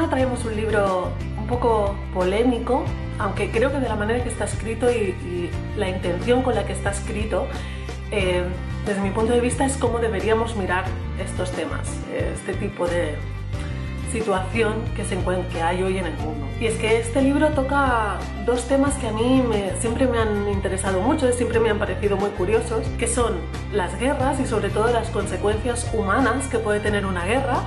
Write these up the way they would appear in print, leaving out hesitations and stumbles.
semana traemos un libro un poco polémico, aunque creo que de la manera que está escrito y la intención con la que está escrito, desde mi punto de vista es cómo deberíamos mirar estos temas, este tipo de situación que hay hoy en el mundo. Y es que este libro toca dos temas que a mí siempre me han interesado mucho, siempre me han parecido muy curiosos, que son las guerras y sobre todo las consecuencias humanas que puede tener una guerra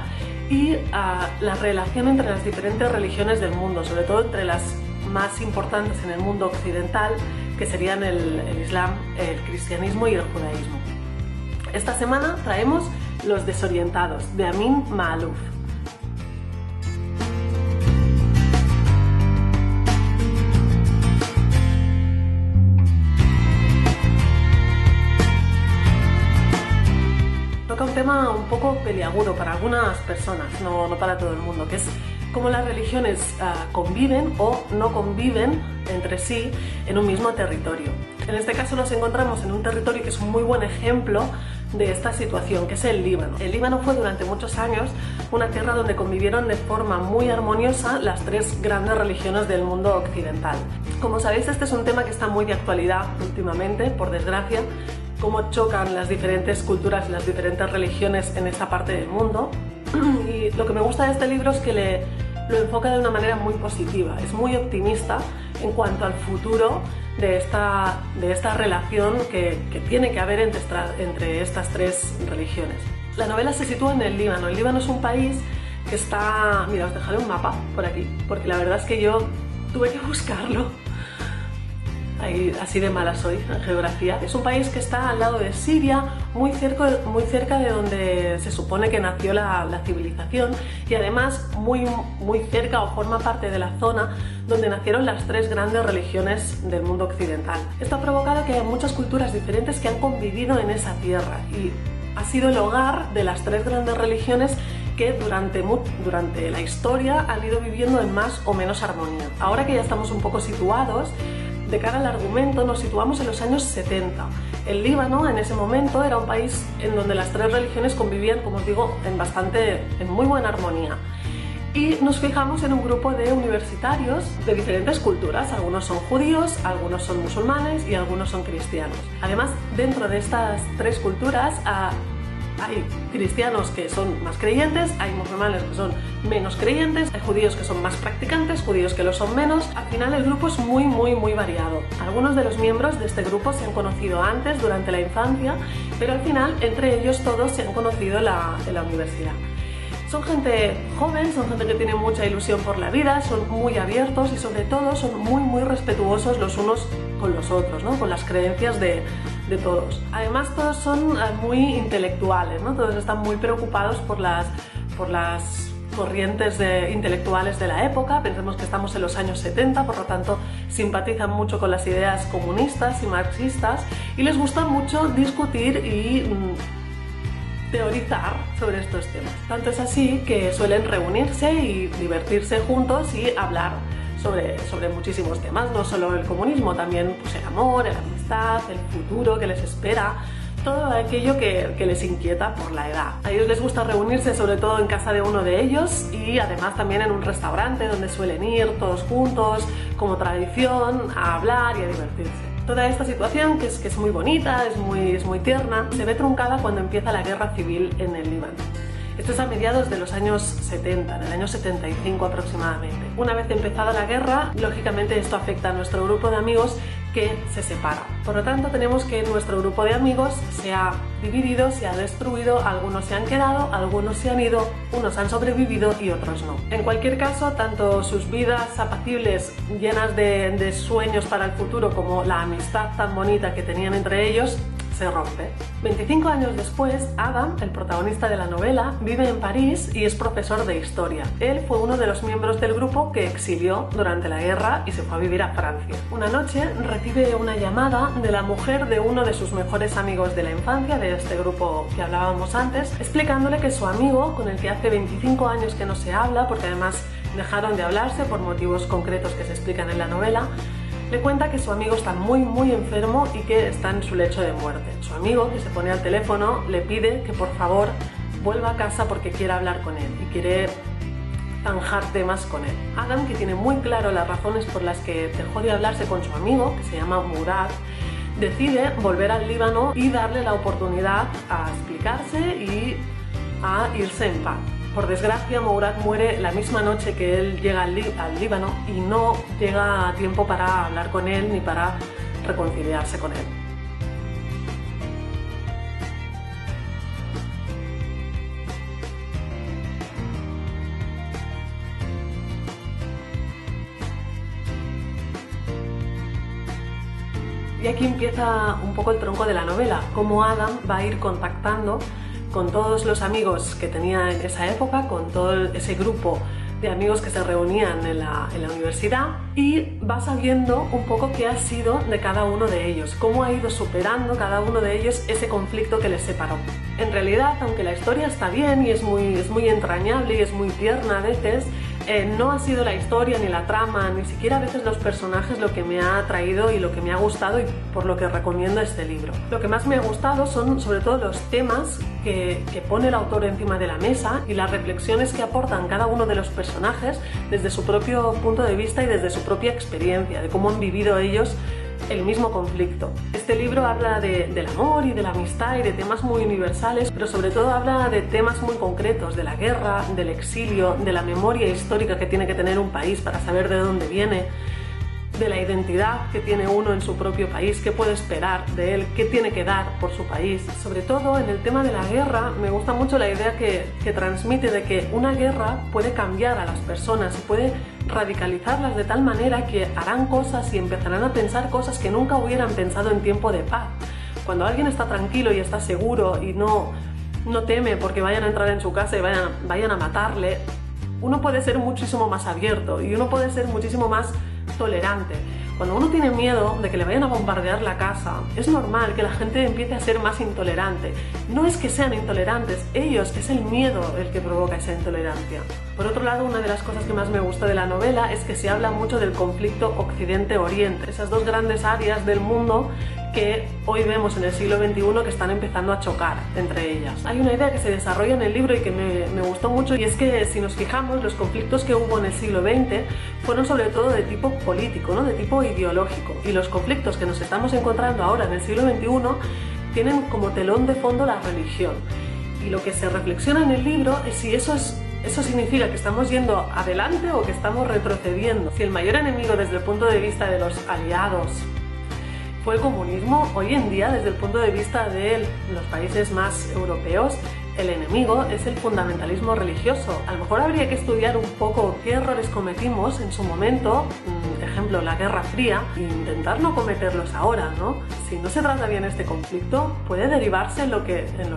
y la relación entre las diferentes religiones del mundo, sobre todo entre las más importantes en el mundo occidental, que serían el Islam, el cristianismo y el judaísmo. Esta semana traemos Los desorientados, de Amin Maalouf. Toca un tema un poco peliagudo para algunas personas, no para todo el mundo, que es cómo las religiones conviven o no conviven entre sí en un mismo territorio. En este caso nos encontramos en un territorio que es un muy buen ejemplo de esta situación, que es el Líbano. El Líbano fue durante muchos años una tierra donde convivieron de forma muy armoniosa las tres grandes religiones del mundo occidental. Como sabéis, este es un tema que está muy de actualidad últimamente, por desgracia, cómo chocan las diferentes culturas y las diferentes religiones en esta parte del mundo. Y lo que me gusta de este libro es que lo enfoca de una manera muy positiva, es muy optimista en cuanto al futuro de esta relación que tiene que haber entre estas tres religiones. La novela se sitúa en el Líbano. El Líbano es un país que está... Mira, os dejaré un mapa por aquí, porque la verdad es que yo tuve que buscarlo. Así de mala soy en geografía. Es un país que está al lado de Siria, muy cerca de donde se supone que nació la civilización, y además muy cerca, o forma parte de la zona donde nacieron las tres grandes religiones del mundo occidental. Esto ha provocado que haya muchas culturas diferentes que han convivido en esa tierra y ha sido el hogar de las tres grandes religiones que durante la historia han ido viviendo en más o menos armonía. Ahora que ya estamos un poco situados, de cara al argumento, nos situamos en los años 70. El Líbano en ese momento era un país en donde las tres religiones convivían, como os digo, en muy buena armonía. Y nos fijamos en un grupo de universitarios de diferentes culturas. Algunos son judíos, algunos son musulmanes y algunos son cristianos. Además, dentro de estas tres culturas hay cristianos que son más creyentes, hay musulmanes que son menos creyentes, hay judíos que son más practicantes, judíos que lo son menos. Al final el grupo es muy variado. Algunos de los miembros de este grupo se han conocido antes, durante la infancia, pero al final entre ellos todos se han conocido en la universidad. Son gente joven, son gente que tiene mucha ilusión por la vida, son muy abiertos y sobre todo son muy respetuosos los unos con los otros, ¿no? Con las creencias de todos. Además todos son muy intelectuales, ¿no? Todos están muy preocupados por las corrientes intelectuales de la época. Pensemos que estamos en los años 70, por lo tanto simpatizan mucho con las ideas comunistas y marxistas y les gusta mucho discutir y teorizar sobre estos temas. Tanto es así que suelen reunirse y divertirse juntos y hablar sobre muchísimos temas, no solo el comunismo, también pues, el amor, la amistad, el futuro que les espera, todo aquello que les inquieta por la edad. A ellos les gusta reunirse sobre todo en casa de uno de ellos y además también en un restaurante donde suelen ir todos juntos como tradición a hablar y a divertirse. Toda esta situación, que es muy bonita, es muy tierna, se ve truncada cuando empieza la guerra civil en el Líbano. Esto es a mediados de los años 70, del año 75 aproximadamente. Una vez empezada la guerra, lógicamente esto afecta a nuestro grupo de amigos que se separa. Por lo tanto, tenemos que nuestro grupo de amigos se ha dividido, se ha destruido, algunos se han quedado, algunos se han ido, unos han sobrevivido y otros no. En cualquier caso, tanto sus vidas apacibles, llenas de sueños para el futuro, como la amistad tan bonita que tenían entre ellos, se rompe. 25 años después, Adam, el protagonista de la novela, vive en París y es profesor de historia. Él fue uno de los miembros del grupo que exilió durante la guerra y se fue a vivir a Francia. Una noche recibe una llamada de la mujer de uno de sus mejores amigos de la infancia, de este grupo que hablábamos antes, explicándole que su amigo, con el que hace 25 años que no se habla, porque además dejaron de hablarse por motivos concretos que se explican en la novela, le cuenta que su amigo está muy enfermo y que está en su lecho de muerte. Su amigo, que se pone al teléfono, le pide que por favor vuelva a casa porque quiere hablar con él y quiere zanjar temas con él. Adam, que tiene muy claro las razones por las que dejó de hablarse con su amigo, que se llama Murad, decide volver al Líbano y darle la oportunidad a explicarse y a irse en paz. Por desgracia, Murad muere la misma noche que él llega al Líbano y no llega a tiempo para hablar con él ni para reconciliarse con él. Y aquí empieza un poco el tronco de la novela, cómo Adam va a ir contactando con todos los amigos que tenía en esa época, con todo ese grupo de amigos que se reunían en la universidad, y va sabiendo un poco qué ha sido de cada uno de ellos, cómo ha ido superando cada uno de ellos ese conflicto que les separó. En realidad, aunque la historia está bien y es muy entrañable y es muy tierna a veces, no ha sido la historia ni la trama, ni siquiera a veces los personajes lo que me ha atraído y lo que me ha gustado y por lo que recomiendo este libro. Lo que más me ha gustado son sobre todo los temas que pone el autor encima de la mesa y las reflexiones que aportan cada uno de los personajes desde su propio punto de vista y desde su propia experiencia, de cómo han vivido ellos el mismo conflicto. Este libro habla del amor y de la amistad y de temas muy universales, pero sobre todo habla de temas muy concretos, de la guerra, del exilio, de la memoria histórica que tiene que tener un país para saber de dónde viene, de la identidad que tiene uno en su propio país, qué puede esperar de él, qué tiene que dar por su país. Sobre todo en el tema de la guerra me gusta mucho la idea que transmite de que una guerra puede cambiar a las personas y puede radicalizarlas de tal manera que harán cosas y empezarán a pensar cosas que nunca hubieran pensado en tiempo de paz. Cuando alguien está tranquilo y está seguro y no teme porque vayan a entrar en su casa y vayan a matarle, uno puede ser muchísimo más abierto y uno puede ser muchísimo más tolerante. Cuando uno tiene miedo de que le vayan a bombardear la casa, es normal que la gente empiece a ser más intolerante. No es que sean intolerantes, ellos, es el miedo el que provoca esa intolerancia. Por otro lado, una de las cosas que más me gusta de la novela es que se habla mucho del conflicto Occidente-Oriente, esas dos grandes áreas del mundo que hoy vemos en el siglo XXI que están empezando a chocar entre ellas. Hay una idea que se desarrolla en el libro y que me gustó mucho, y es que si nos fijamos, los conflictos que hubo en el siglo XX fueron sobre todo de tipo político, ¿no? De tipo ideológico, y los conflictos que nos estamos encontrando ahora en el siglo XXI tienen como telón de fondo la religión. Y lo que se reflexiona en el libro es si eso significa que estamos yendo adelante o que estamos retrocediendo. Si el mayor enemigo desde el punto de vista de los aliados fue el comunismo, hoy en día desde el punto de vista de los países más europeos el enemigo es el fundamentalismo religioso. A lo mejor habría que estudiar un poco qué errores cometimos en su momento, ejemplo la Guerra Fría, e intentar no cometerlos ahora, ¿no? Si no se trata bien este conflicto, puede derivarse en lo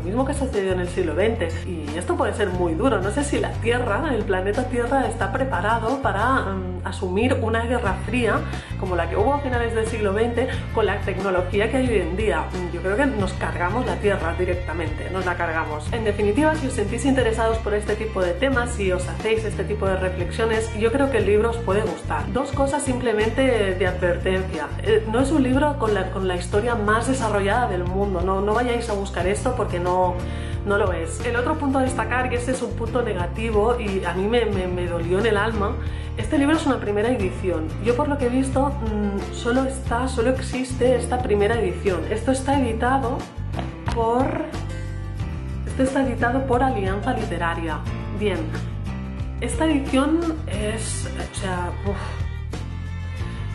mismo que sucedió en el siglo XX, y esto puede ser muy duro. No sé si la Tierra, el planeta Tierra, está preparado para asumir una Guerra Fría como la que hubo a finales del siglo XX con la tecnología que hay hoy en día. Yo creo que nos cargamos la Tierra directamente, nos la cargamos. En definitiva, si os sentís interesados por este tipo de temas, si os hacéis este tipo de reflexiones, yo creo que el libro os puede gustar. Dos cosas simplemente de advertencia. No es un libro con la historia más desarrollada del mundo, no vayáis a buscar esto porque no lo es. El otro punto a destacar, y este es un punto negativo y a mí me dolió en el alma, este libro es una primera edición. Yo por lo que he visto solo existe esta primera edición. Esto está editado por Alianza Literaria. Bien, esta edición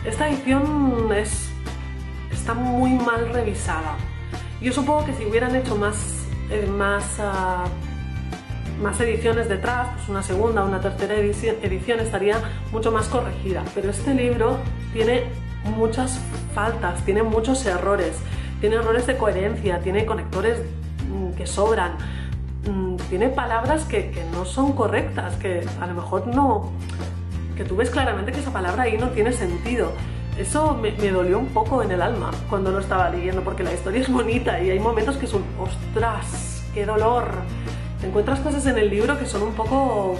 está muy mal revisada. Yo supongo que si hubieran hecho más ediciones detrás, pues una segunda o una tercera edición estaría mucho más corregida. Pero este libro tiene muchas faltas, tiene muchos errores, tiene errores de coherencia, tiene conectores que sobran, tiene palabras que no son correctas, que a lo mejor que tú ves claramente que esa palabra ahí no tiene sentido. Eso me dolió un poco en el alma cuando lo estaba leyendo, porque la historia es bonita y hay momentos que son ¡ostras! ¡Qué dolor! Te encuentras cosas en el libro que son un poco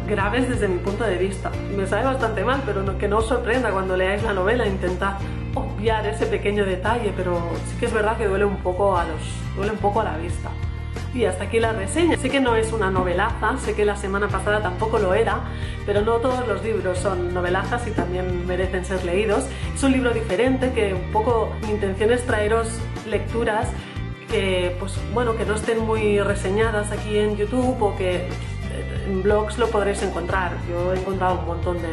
graves desde mi punto de vista. Me sabe bastante mal, pero que no os sorprenda cuando leáis la novela. Intentad obviar ese pequeño detalle, pero sí que es verdad que duele un poco a la vista. Y hasta aquí la reseña. Sé que no es una novelaza, sé que la semana pasada tampoco lo era, pero no todos los libros son novelazas y también merecen ser leídos. Es un libro diferente que un poco mi intención es traeros lecturas que, pues, bueno, que no estén muy reseñadas aquí en YouTube o que en blogs lo podréis encontrar. Yo he encontrado un montón de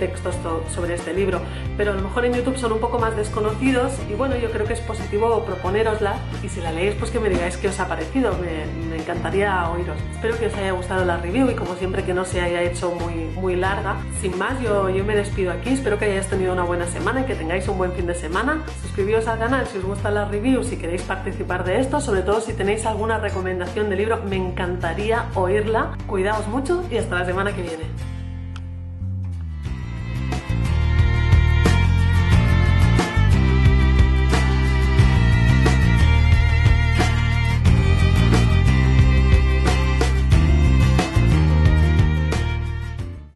textos sobre este libro, pero a lo mejor en YouTube son un poco más desconocidos y bueno, yo creo que es positivo proponérosla y si la leéis pues que me digáis qué os ha parecido, me encantaría oíros. Espero que os haya gustado la review y como siempre que no se haya hecho muy larga. Sin más, yo me despido aquí, espero que hayáis tenido una buena semana y que tengáis un buen fin de semana. Suscribíos al canal si os gustan las reviews, si queréis participar de esto, sobre todo si tenéis alguna recomendación de libro, me encantaría oírla. Cuidaos mucho y hasta la semana que viene.